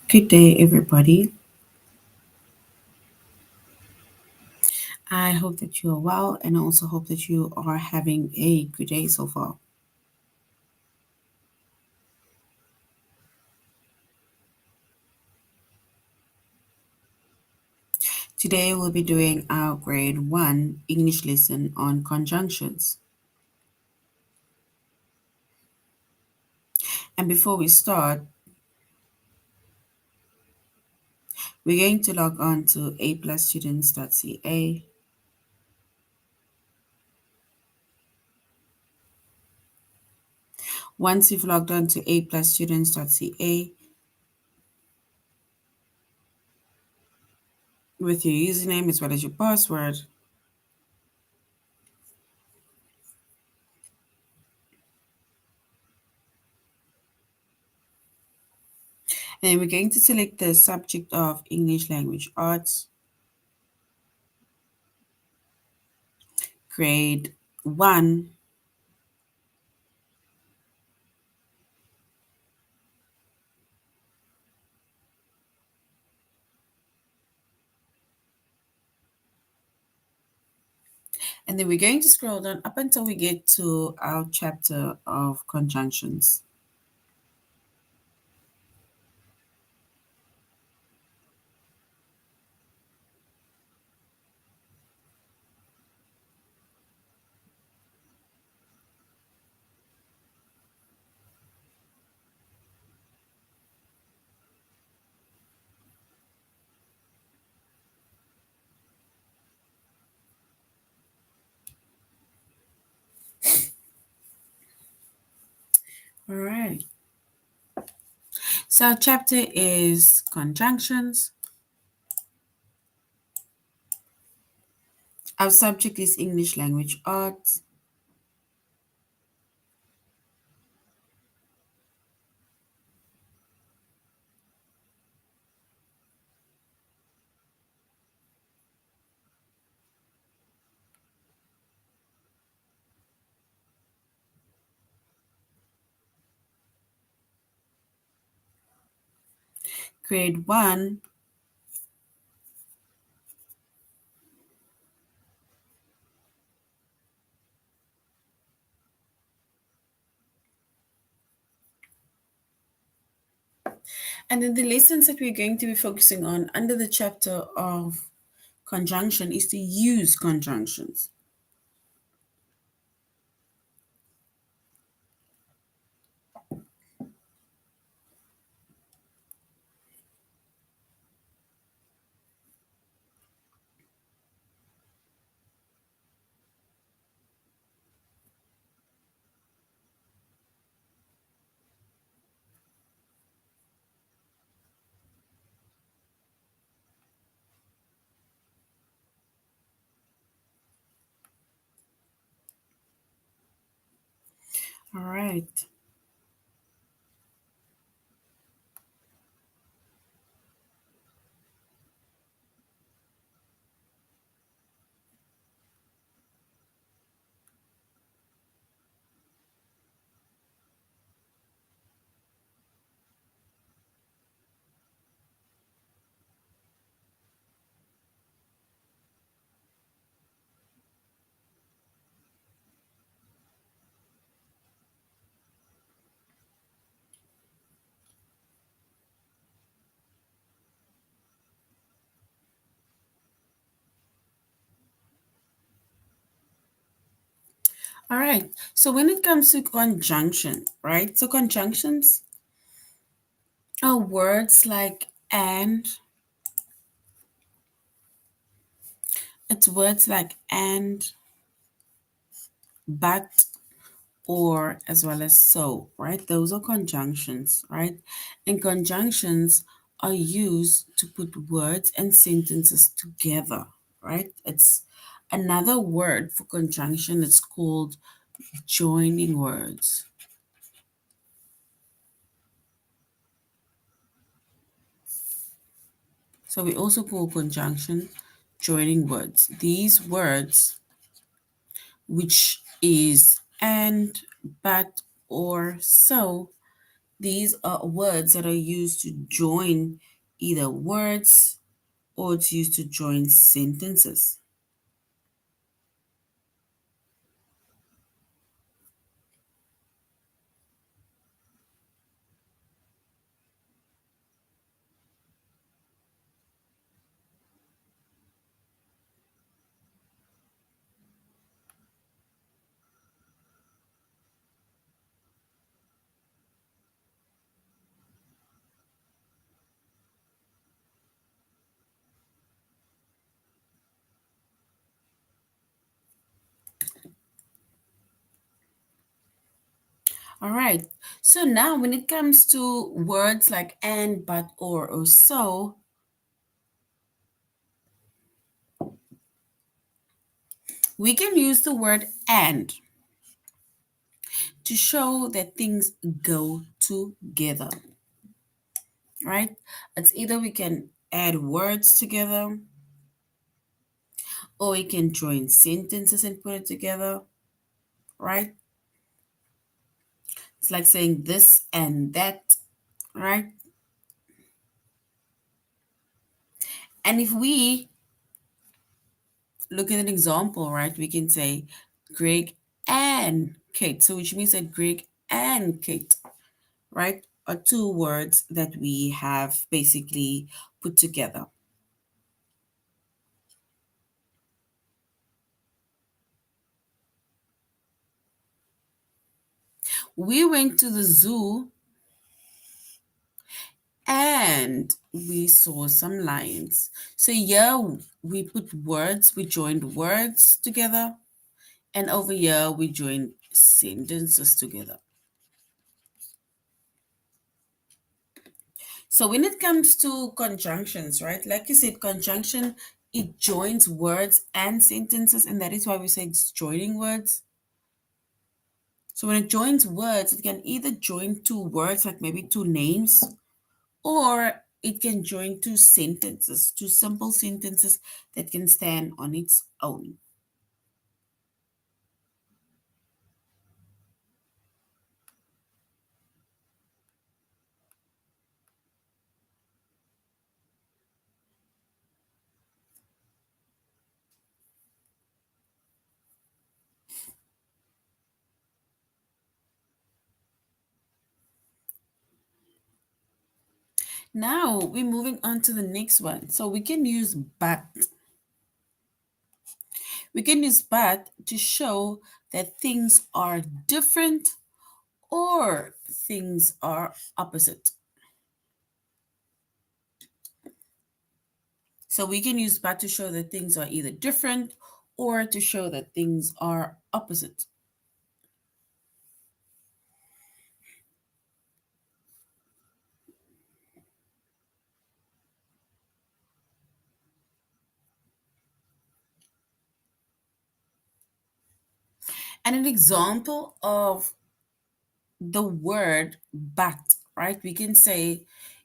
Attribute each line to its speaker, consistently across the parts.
Speaker 1: Good day, everybody. I hope that you are well, and I also hope that you are having a good day so far. Today, we'll be doing our grade 1 English lesson on conjunctions. And before we start, we're going to log on to aplusstudents.ca. Once you've logged on to aplusstudents.ca with your username as well as your password, and we're going to select the subject of English Language Arts, grade 1. And then we're going to scroll down up until we get to our chapter of conjunctions. All right. So our chapter is conjunctions. Our subject is English language arts. Grade 1. And then the lessons that we're going to be focusing on under the chapter of conjunction is to use conjunctions. All right. All right. So when it comes to conjunction, right? So conjunctions are words like and. It's words like and, but, or, as well as so, right? Those are conjunctions, right? And conjunctions are used to put words and sentences together, right? It's another word for conjunction. It's called joining words. So we also call conjunction joining words. These words, which is and, but, or, so, These are words that are used to join either words or it's used to join sentences. All right. So now when it comes to words like and, but, or so, we can use the word and to show that things go together, right? It's either we can add words together or we can join sentences and put it together, right? It's like saying this and that, right? And if we look at an example, right, we can say Greg and Kate. So which means that Greg and Kate, right, are two words that we have basically put together. We went to the zoo and we saw some lions. So here we put words, we joined words together, and over here we joined sentences together. So when it comes to conjunctions, right? Like you said, conjunction, it joins words and sentences, and that is why we say it's joining words. So when it joins words, it can either join two words, like maybe two names, or it can join two sentences, two simple sentences that can stand on its own. Now we're moving on to the next one. So we can use but. We can use but to show that things are different or things are opposite. So we can use but to show that things are either different or to show that things are opposite. And an example of the word but, right? We can say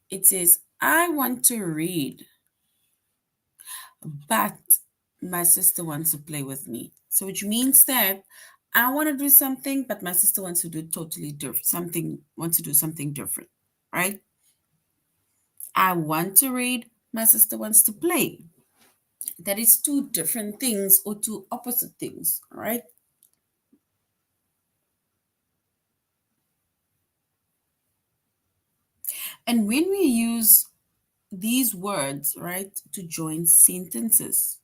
Speaker 1: it says, I want to read, but my sister wants to play with me. So which means that I want to do something, but my sister wants to do totally different something, wants to do something different, right? I want to read, my sister wants to play. That is two different things or two opposite things, right? And when we use these words, right, to join sentences,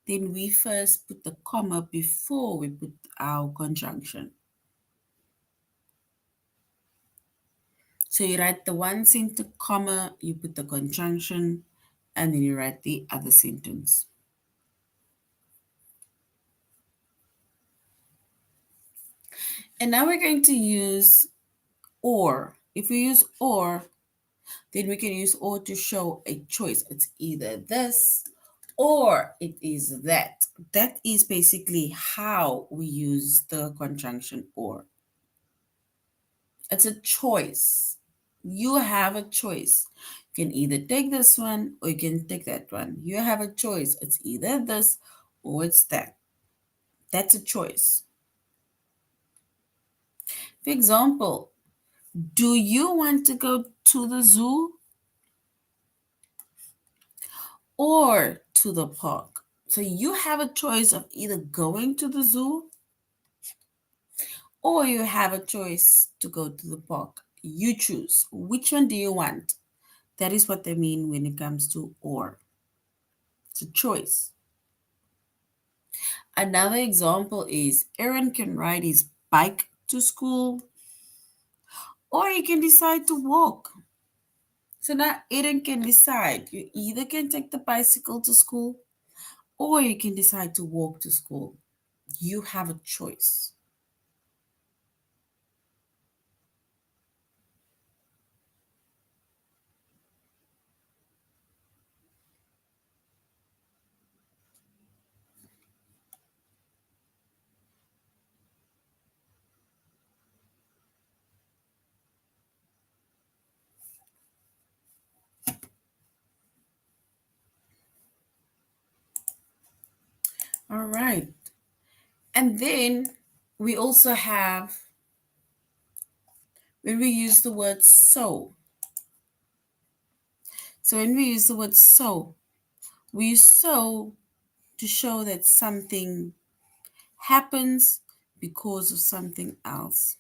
Speaker 1: then we first put the comma before we put our conjunction. So you write the one sentence comma, you put the conjunction, and then you write the other sentence. And now we're going to use or. If we use or, then we can use or to show a choice. It's either this or it is that. That is basically how we use the conjunction or. It's a choice. You have a choice. You can either take this one or you can take that one. You have a choice. It's either this or it's that. That's a choice. For example, Do you want to go to the zoo or to the park? So you have a choice of either going to the zoo or you have a choice to go to the park. You choose. Which one do you want? That is what they mean when it comes to or. It's a choice. Another example is Aaron can ride his bike to school or he can decide to walk. So now Aaron can decide. You either can take the bicycle to school or you can decide to walk to school. You have a choice. All right. And then we also have when we use the word so. So when we use the word so, we use so to show that something happens because of something else.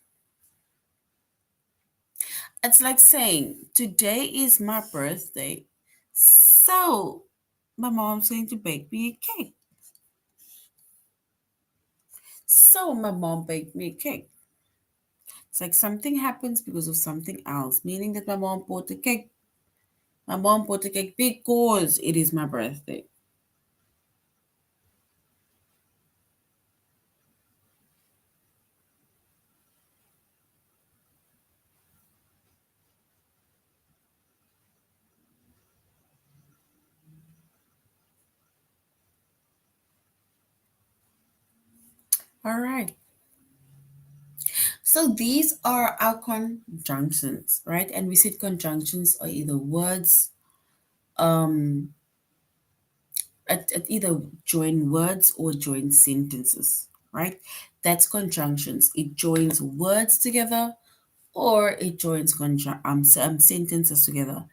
Speaker 1: It's like saying, today is my birthday, so my mom's going to bake me a cake. So my mom baked me a cake. It's like something happens because of something else, meaning that my mom bought a cake. My mom bought a cake because it is my birthday. All right. So these are our conjunctions, right? And we said conjunctions are either words, um, at either join words or join sentences, right? That's conjunctions. It joins words together or it joins sentences together.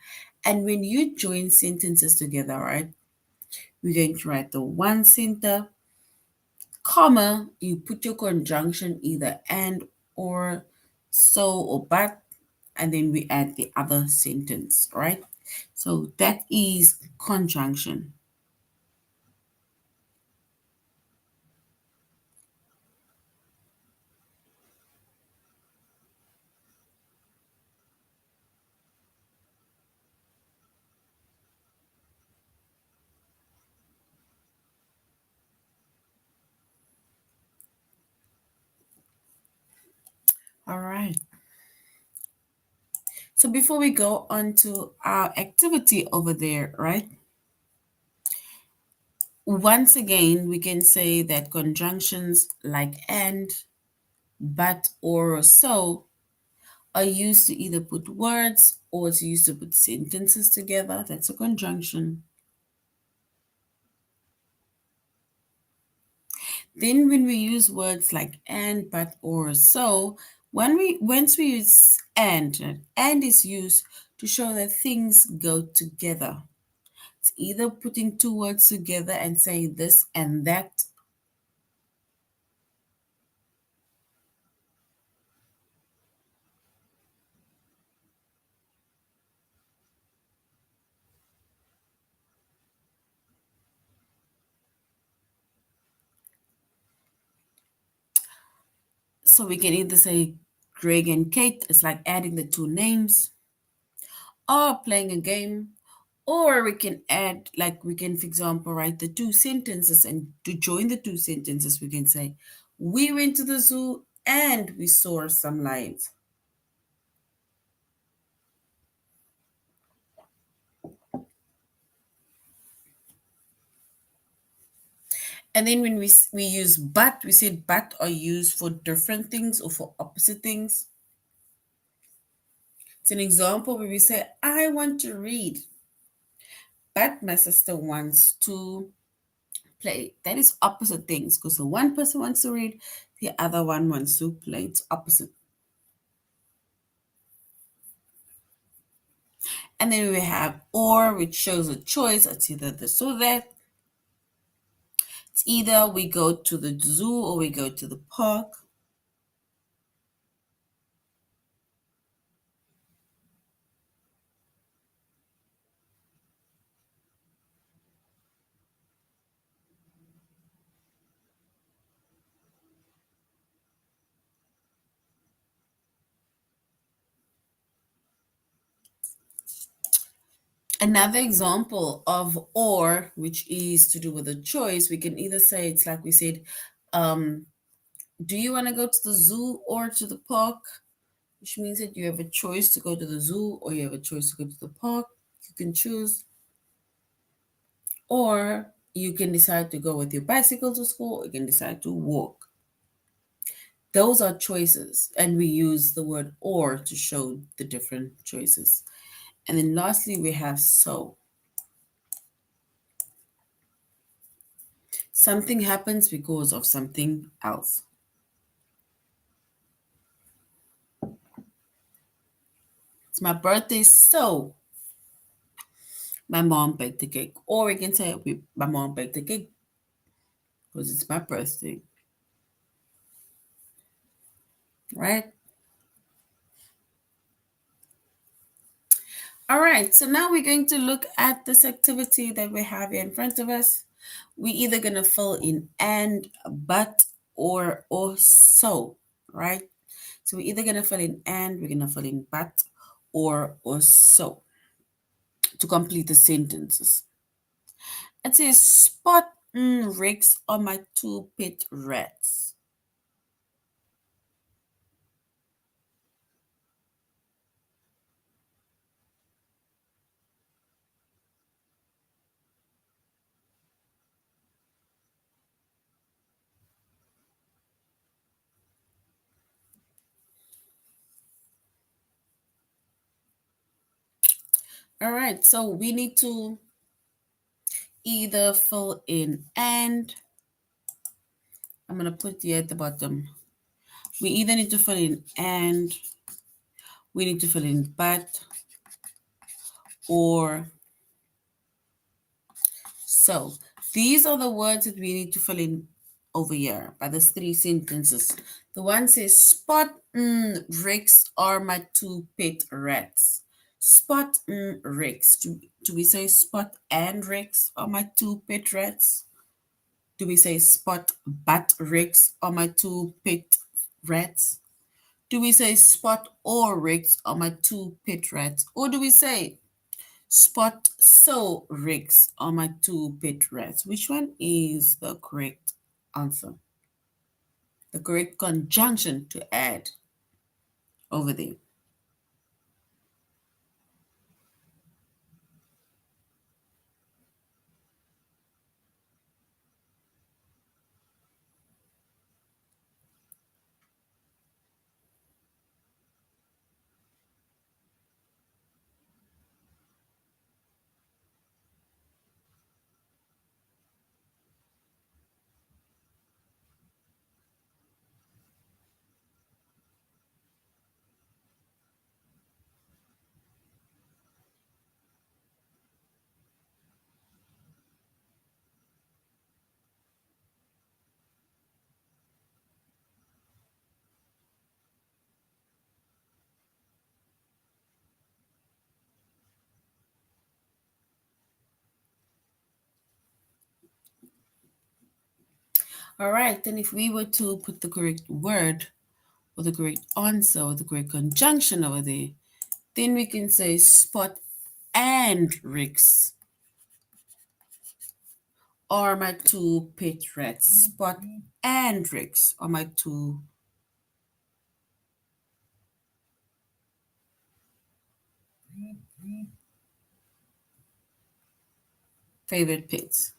Speaker 1: And when you join sentences together, right, we're going to write the one center, comma, you put your conjunction either and or so or but, and then we add the other sentence, right? So that is conjunction. All right. So before we go on to our activity over there, right? Once again, we can say that conjunctions like and, but, or so are used to either put words or it's used to put sentences together. That's a conjunction. Then when we use words like and, but, or so, once we use and is used to show that things go together. It's either putting two words together and saying this and that. So we can either say Greg and Kate, it's like adding the two names, or playing a game, or we can add, like we can, for example, write the two sentences, and to join the two sentences, we can say, we went to the zoo and we saw some lions. And then when we use but, we said but are used for different things or for opposite things. It's an example where we say, I want to read, but my sister wants to play. That is opposite things because the one person wants to read, the other one wants to play. It's opposite. And then we have or, which shows a choice. It's either this or that. It's either we go to the zoo or we go to the park. Another example of or, which is to do with a choice, we can either say it's like we said, do you want to go to the zoo or to the park? Which means that you have a choice to go to the zoo or you have a choice to go to the park. You can choose. Or you can decide to go with your bicycle to school, or you can decide to walk. Those are choices, and we use the word or to show the different choices. And then lastly, we have so. Something happens because of something else. It's my birthday, so my mom baked the cake. Or we can say my mom baked the cake because it's my birthday, right? All right, so now we're going to look at this activity that we have here in front of us. We're either going to fill in and, but, or so, right? So we're either going to fill in and, we're going to fill in but, or so to complete the sentences. It says, spot Rex on my two pet rats. All right, so we need to either fill in and, I'm going to put here at the bottom. We either need to fill in and, we need to fill in but, or so. These are the words that we need to fill in over here by these three sentences. The one says, Spot Rex are my two pet rats. Spot Rex. Do we say Spot and Rex are my two pet rats? Do we say Spot but Rex are my two pet rats? Do we say Spot or Rex are my two pet rats? Or do we say Spot so Rex are my two pet rats? Which one is the correct answer? The correct conjunction to add over there. All right, then if we were to put the correct word or the correct answer or the correct conjunction over there, then we can say Spot and Rex are my two pet rats. Spot and Rex are my two favorite pets.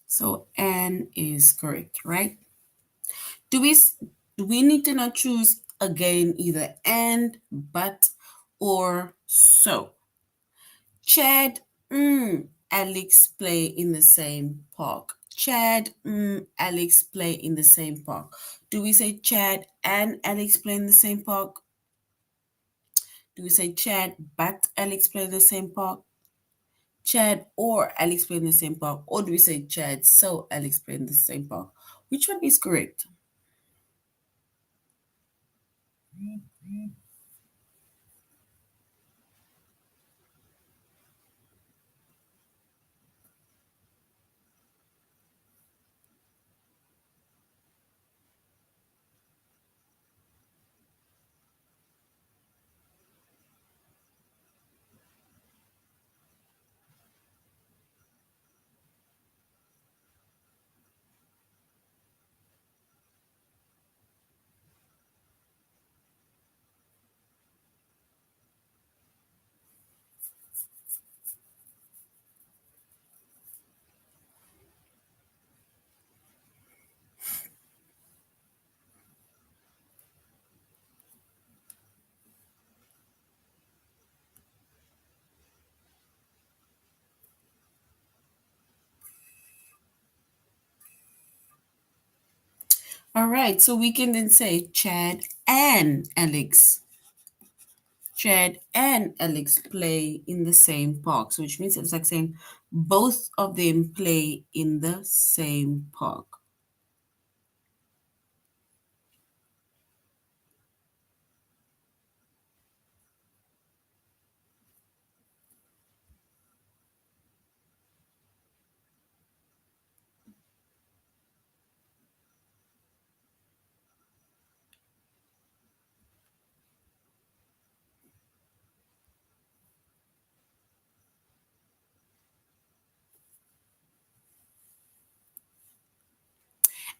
Speaker 1: So and is correct, right? Do we s- do we need to now choose again either and, but, or so? Chad, Alex play in the same park. Chad, Alex play in the same park. Do we say Chad and Alex play in the same park? Do we say Chad but Alex play in the same park? Chad or Alex play in the same park? Or do we say Chad so Alex play in the same park? Which one is correct? All right, so we can then say Chad and Alex. Chad and Alex play in the same park. So which means it's like saying both of them play in the same park.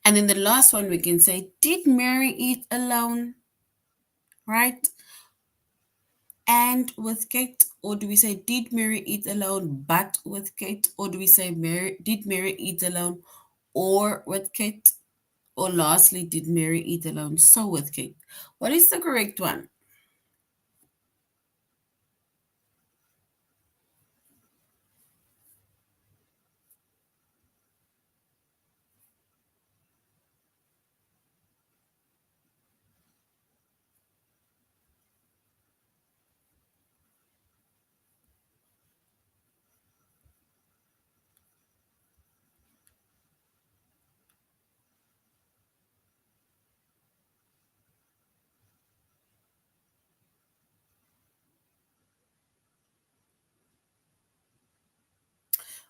Speaker 1: And then the last one we can say, did Mary eat alone? Right? And with Kate? Or do we say, did Mary eat alone but with Kate? Or do we say, did Mary eat alone or with Kate? Or lastly, did Mary eat alone so with Kate? What is the correct one?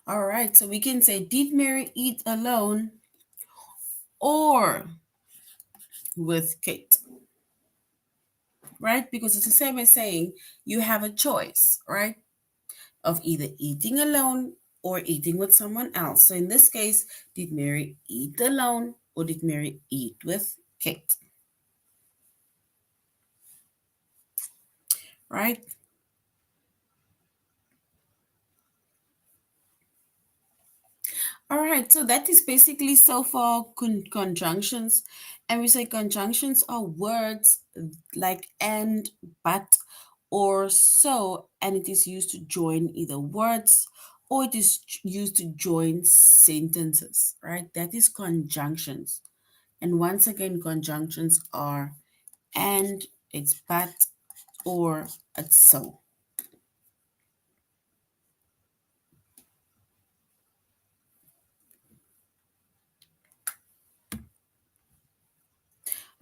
Speaker 1: All right, so we can say, did Mary eat alone or with Kate? Right? Because it's the same as saying you have a choice, right? Of either eating alone or eating with someone else. So in this case, did Mary eat alone or did Mary eat with Kate? Right? All right, so that is basically so far conjunctions. And we say conjunctions are words like and, but, or so, and it is used to join either words or it is used to join sentences, right? That is conjunctions. And once again, conjunctions are and, it's but, or it's so.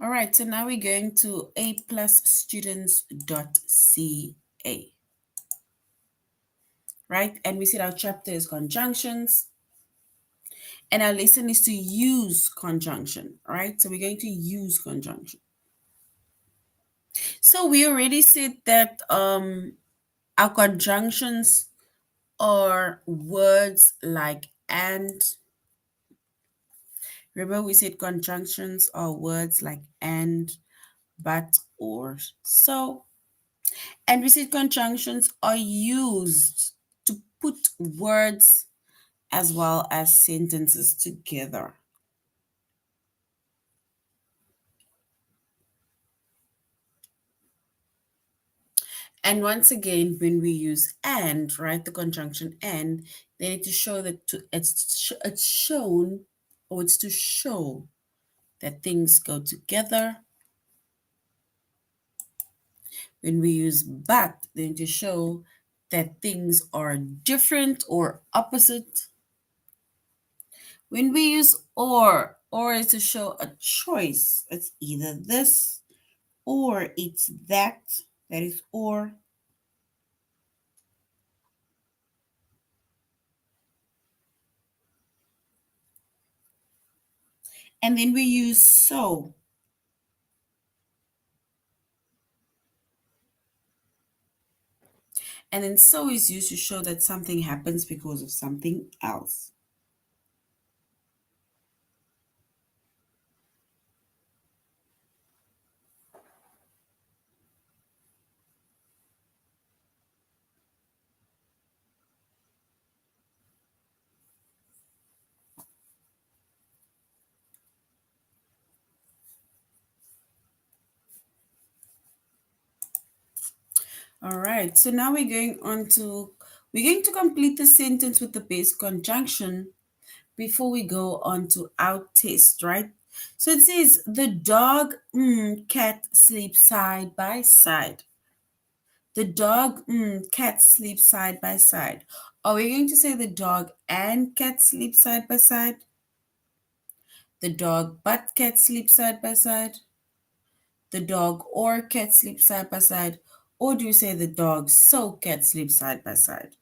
Speaker 1: All right, so now we're going to aplusstudents.ca, right? And we said our chapter is conjunctions, and our lesson is to use conjunction, right? So we're going to use conjunction. So we already said that our conjunctions are words like and. Remember, we said conjunctions are words like and, but, or so. And we said conjunctions are used to put words as well as sentences together. And once again, when we use and, right, the conjunction and, they need to show that it's shown, or it's to show that things go together. When we use but, they need to show that things are different or opposite. When we use or is to show a choice. It's either this or it's that. That is or. And then we use so. And then so is used to show that something happens because of something else. All right, so now we're going to complete the sentence with the base conjunction before we go on to our test, right? So it says the dog, cat sleep side by side. The dog, cat sleep side by side. Are we going to say the dog and cat sleep side by side? The dog but cat sleep side by side? The dog or cat sleep side by side? Or do you say the dog so cat sleep side by side?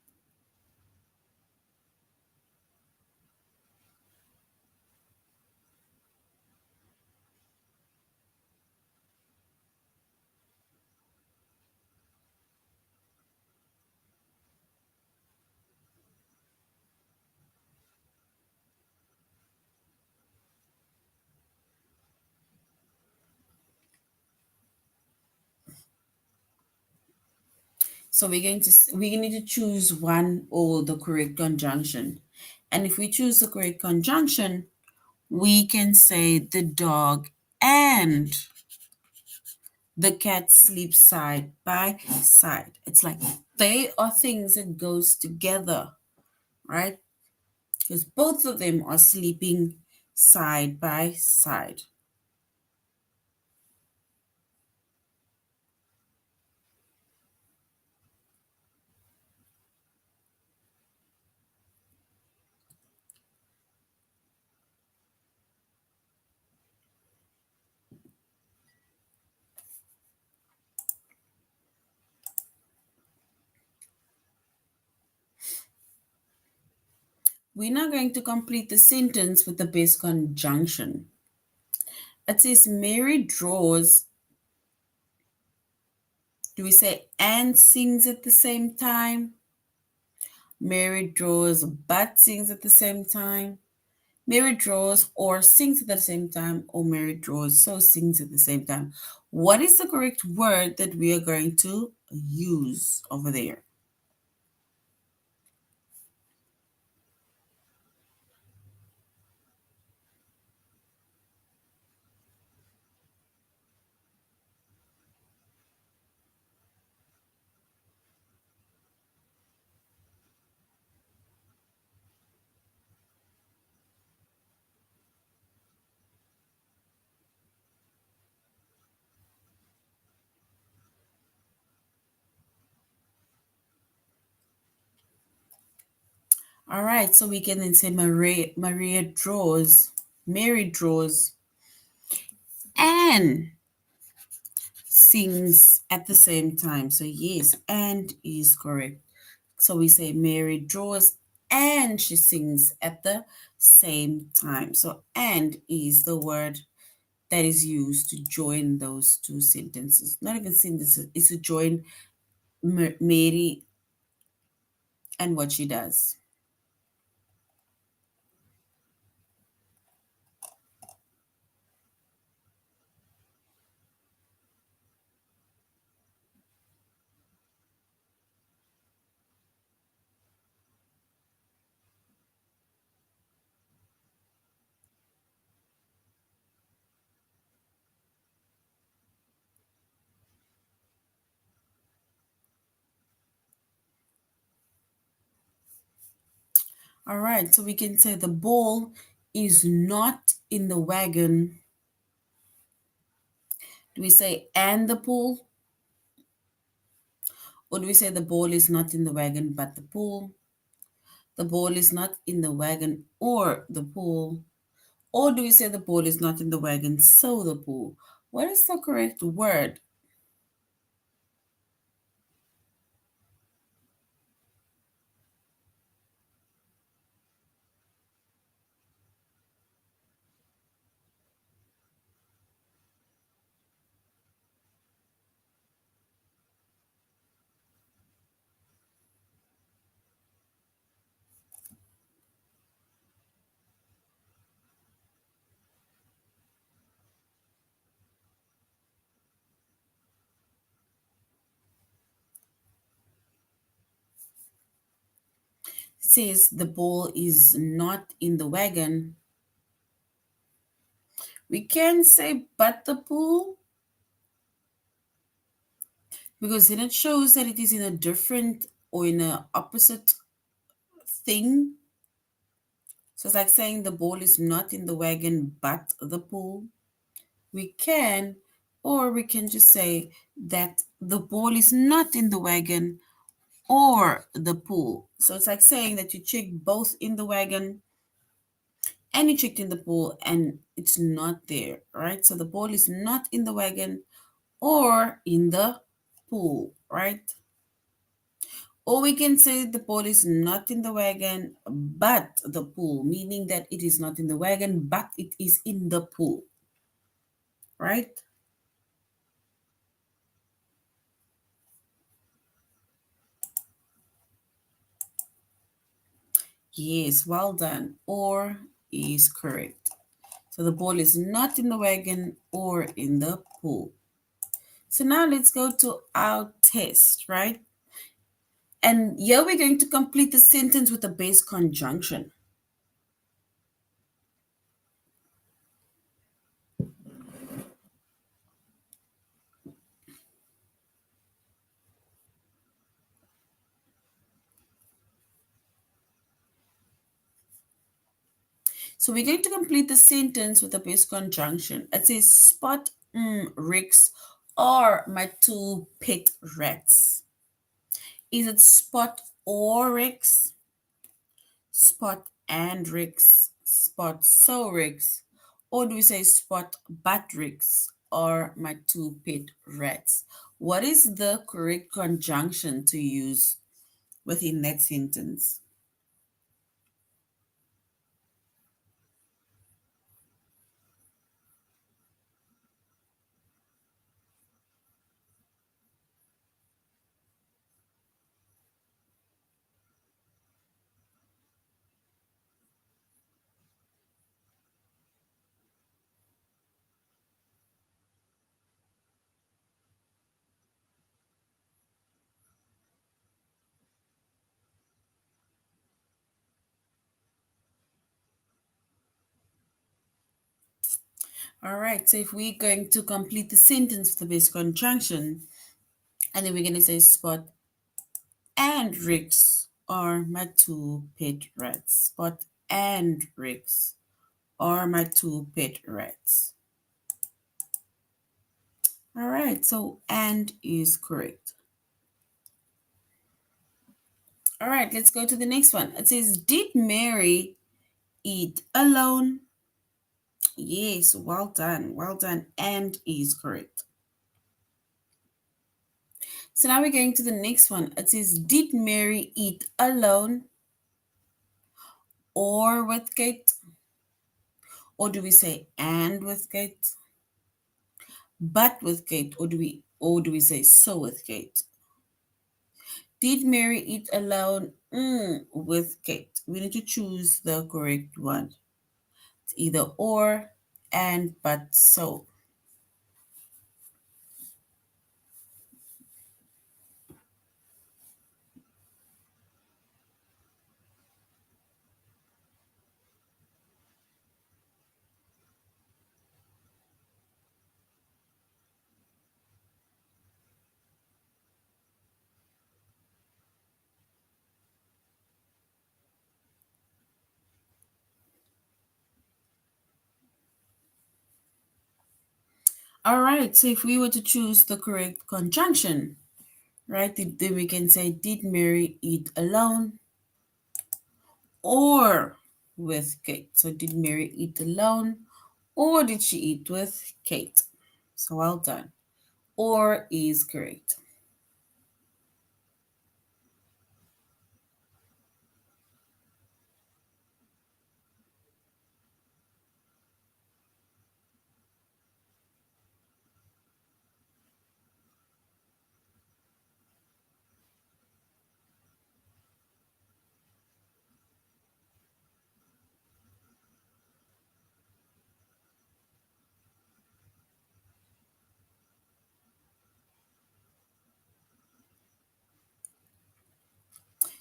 Speaker 1: So we need to choose one or the correct conjunction. And if we choose the correct conjunction, we can say the dog and the cat sleep side by side. It's like they are things that goes together, right? Because both of them are sleeping side by side. We're now going to complete the sentence with the base conjunction. It says Mary draws. Do we say and sings at the same time? Mary draws but sings at the same time. Mary draws or sings at the same time, or Mary draws so sings at the same time. What is the correct word that we are going to use over there? All right, so we can then say Maria draws, Mary draws, and sings at the same time. So yes, and is correct. So we say Mary draws and she sings at the same time. So and is the word that is used to join those two sentences. Not even sentences, it's to join Mary and what she does. All right, so we can say the ball is not in the wagon. Do we say and the pool? Or do we say the ball is not in the wagon but the pool? The ball is not in the wagon or the pool? Or do we say the ball is not in the wagon so the pool? What is the correct word? It says the ball is not in the wagon. We can say but the pool because then it shows that it is in a different or in a opposite thing. So it's like saying the ball is not in the wagon but the pool. We can, or we can just say that the ball is not in the wagon or the pool. So it's like saying that you checked both in the wagon and you checked in the pool and it's not there, right? So the ball is not in the wagon or in the pool, right? Or we can say the ball is not in the wagon but the pool, meaning that it is not in the wagon but it is in the pool, right? Yes, well done. Or is correct. So the ball is not in the wagon or in the pool. So now let's go to our test, right? And here we're going to complete the sentence with a base conjunction. So we're going to complete the sentence with a base conjunction. It says, Spot, Rex are my two pet rats. Is it Spot or Rex? Spot and Rex? Spot so Rex? Or do we say Spot but Rex are my two pet rats? What is the correct conjunction to use within that sentence? All right, so if we're going to complete the sentence with the base conjunction, and then we're going to say Spot and Rex are my two pet rats. Spot and Rex are my two pet rats. All right, so and is correct. All right, let's go to the next one. It says, Did Mary eat alone? Yes, well done, well done, and is correct. So now we're going to the next one. It says, Did Mary eat alone or with Kate? Or do we say and with Kate? But with Kate, or do we say so with Kate? Did Mary eat alone? With Kate. We need to choose the correct one. It's either or and but so. All right, so if we were to choose the correct conjunction, right, then we can say, did Mary eat alone or with Kate? So did Mary eat alone or did she eat with Kate? So well done. Or is correct.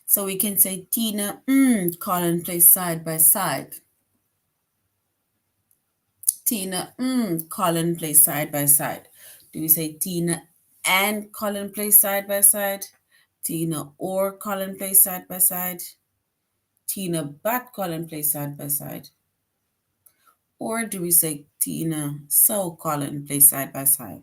Speaker 1: So we can say Tina, Colin play side by side. Tina, Colin play side by side. Do we say Tina and Colin play side by side? Tina or Colin play side by side? Tina but Colin play side by side? Or do we say Tina so Colin play side by side?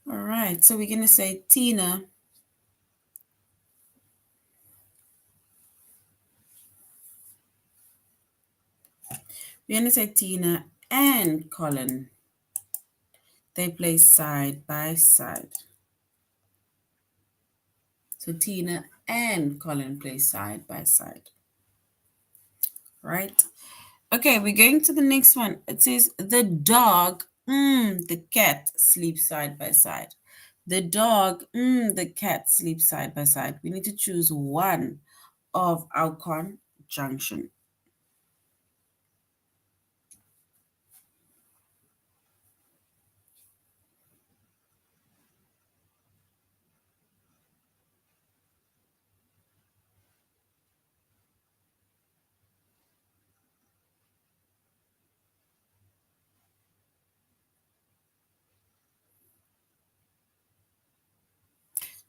Speaker 1: All right, so we're gonna say Tina. We're gonna say Tina and Colin. They play side by side. So Tina and Colin play side by side. Right? Okay, we're going to the next one. It says the dog, the cat sleep side by side. The dog, the cat sleep side by side. We need to choose one of our conjunction.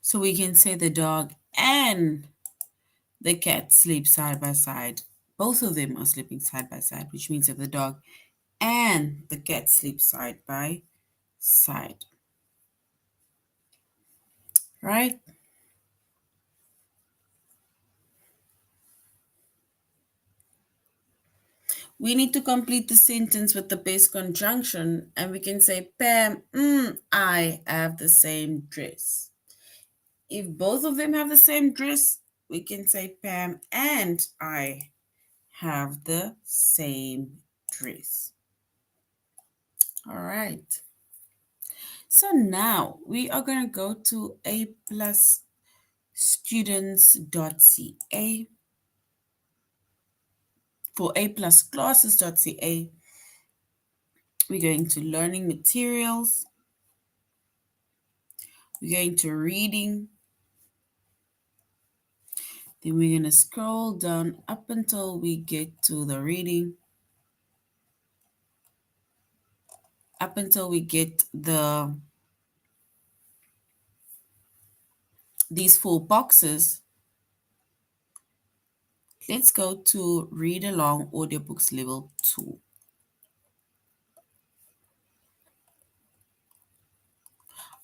Speaker 1: So we can say the dog and the cat sleep side by side. Both of them are sleeping side by side, which means that the dog and the cat sleep side by side. Right? We need to complete the sentence with the base conjunction, and we can say, Pam, I have the same dress. If both of them have the same dress, we can say, Pam and I have the same dress. All right. So now we are going to go to A plus students.ca. For A plus classes.ca, we're going to learning materials. We're going to reading. Then we're going to scroll down up until we get to the reading. Up until we get these four boxes. Let's go to read along audiobooks level 2.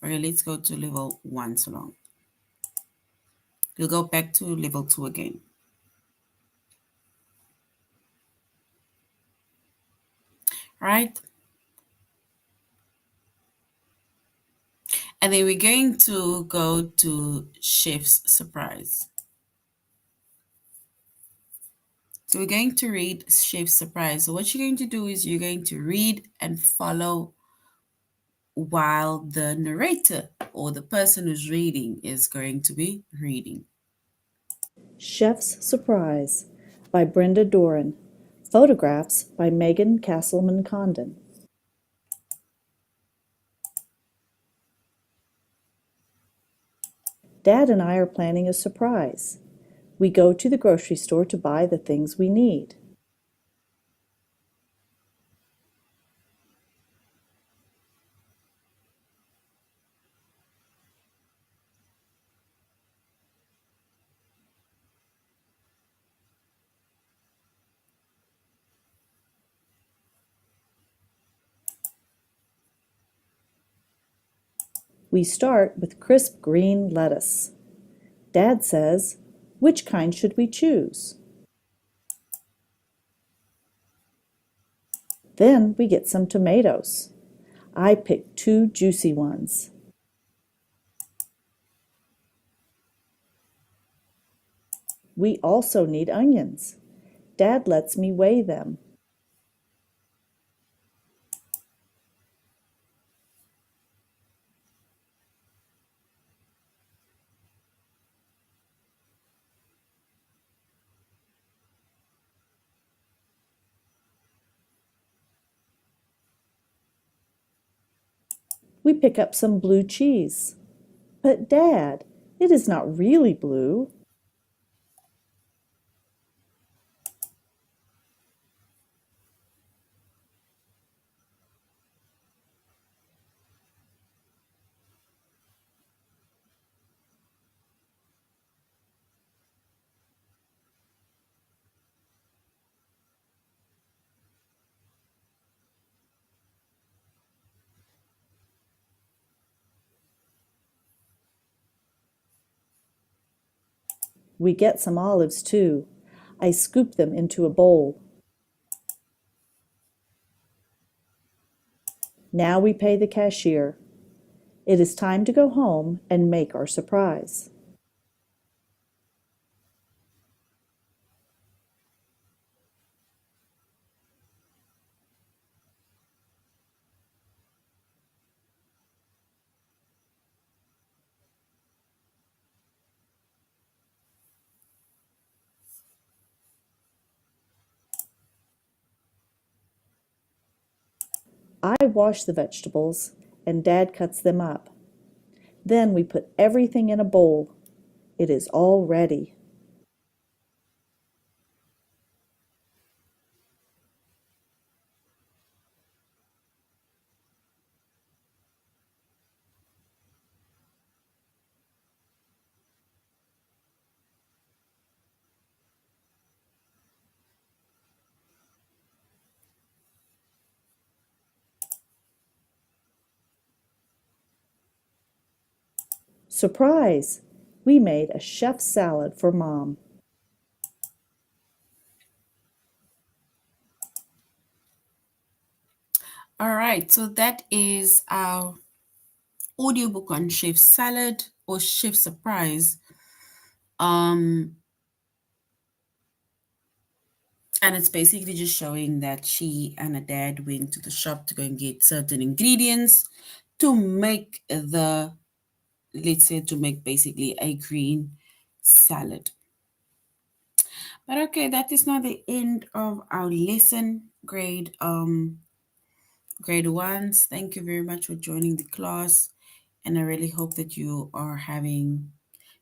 Speaker 1: Okay, let's go to level 1 so long. We'll go back to level 2 again. Right? And then we're going to go to Chef's Surprise. So we're going to read Chef's Surprise. So what you're going to do is you're going to read and follow while the narrator or the person who's reading is going to be reading.
Speaker 2: Chef's Surprise by Brenda Doran. Photographs by Megan Castleman Condon. Dad and I are planning a surprise. We go to the grocery store to buy the things we need. We start with crisp green lettuce. Dad says, "Which kind should we choose?" Then we get some tomatoes. I pick two juicy ones. We also need onions. Dad lets me weigh them. We pick up some blue cheese. But Dad, it is not really blue. We get some olives too. I scoop them into a bowl. Now we pay the cashier. It is time to go home and make our surprise. I wash the vegetables and Dad cuts them up. Then we put everything in a bowl. It is all ready. Surprise! We made a chef's salad for Mom.
Speaker 1: All right, so that is our audiobook on Chef Salad or Chef Surprise. Um, and it's basically just showing that she and her dad went to the shop to go and get certain ingredients to make let's say, to make basically a green salad. But okay, that is now the end of our lesson, grade ones. Thank you very much for joining the class, and I really hope that you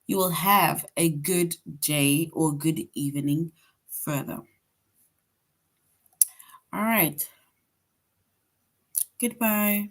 Speaker 1: will have a good day or good evening further. All right, goodbye.